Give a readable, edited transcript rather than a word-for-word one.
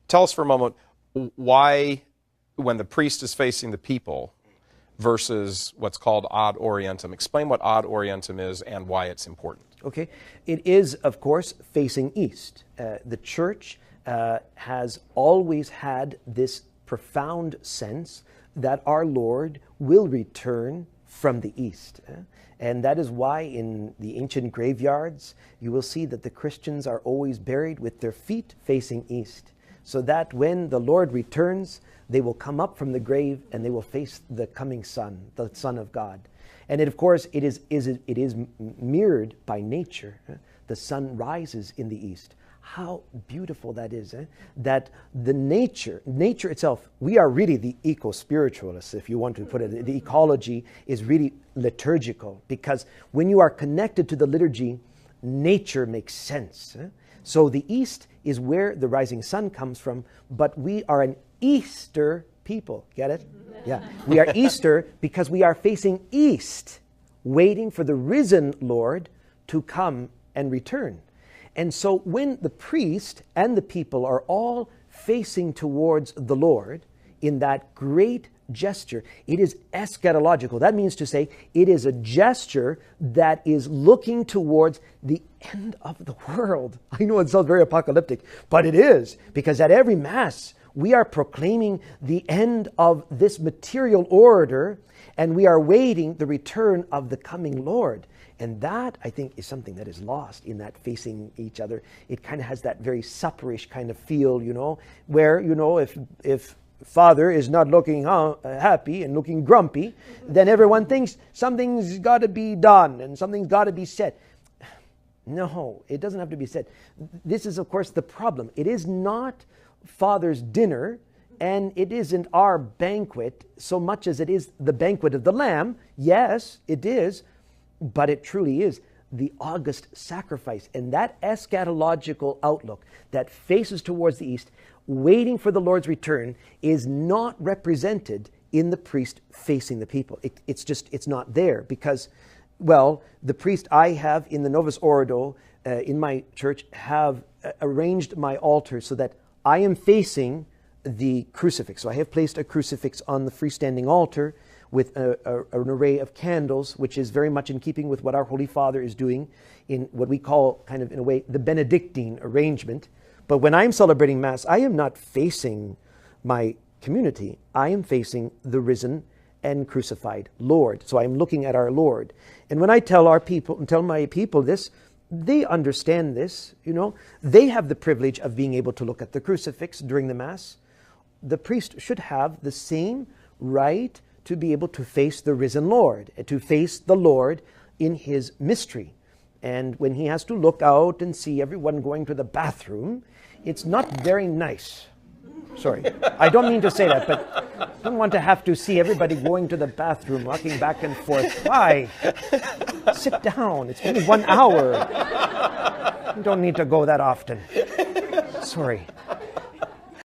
Tell us for a moment why, when the priest is facing the people versus what's called ad orientem. Explain what ad orientem is and why it's important. Okay. It is, of course, facing east. The church has always had this profound sense that our Lord will return from the east. And that is why in the ancient graveyards, you will see that the Christians are always buried with their feet facing east, so that when the Lord returns, they will come up from the grave and they will face the coming Son, the Son of God. And it, of course, it is mirrored by nature. The sun rises in the east. How beautiful that is, that the nature itself, we are really the eco-spiritualists, if you want to put it. The ecology is really liturgical, because when you are connected to the liturgy, nature makes sense. So the east is where the rising sun comes from, but we are an Easter people. Get it? Yeah. We are Easter because we are facing east, waiting for the risen Lord to come and return. And so when the priest and the people are all facing towards the Lord in that great gesture, it is eschatological. That means to say it is a gesture that is looking towards the end of the world. I know it sounds very apocalyptic, but it is, because at every Mass we are proclaiming the end of this material order, and we are waiting the return of the coming Lord. And that, I think, is something that is lost in that facing each other. It kind of has that very supperish kind of feel, where, if Father is not looking happy and looking grumpy, then everyone thinks something's got to be done and something's got to be said. No, it doesn't have to be said. This is, of course, the problem. It is not Father's dinner, and it isn't our banquet so much as it is the banquet of the Lamb. Yes, it is. But it truly is the august sacrifice. And that eschatological outlook that faces towards the east, waiting for the Lord's return, is not represented in the priest facing the people. It's not there, because, well, the priest I have in the Novus Ordo in my church have arranged my altar so that I am facing the crucifix. So I have placed a crucifix on the freestanding altar with an array of candles, which is very much in keeping with what our Holy Father is doing in what we call, kind of in a way, the Benedictine arrangement. But when I'm celebrating Mass, I am not facing my community. I am facing the risen and crucified Lord. So I'm looking at our Lord. And when I tell my people this, they understand this, They have the privilege of being able to look at the crucifix during the Mass. The priest should have the same right to be able to face the risen Lord, to face the Lord in his mystery. And when he has to look out and see everyone going to the bathroom, it's not very nice. Sorry, I don't mean to say that, but I don't want to have to see everybody going to the bathroom, walking back and forth. Why? Sit down. It's only 1 hour. You don't need to go that often. Sorry.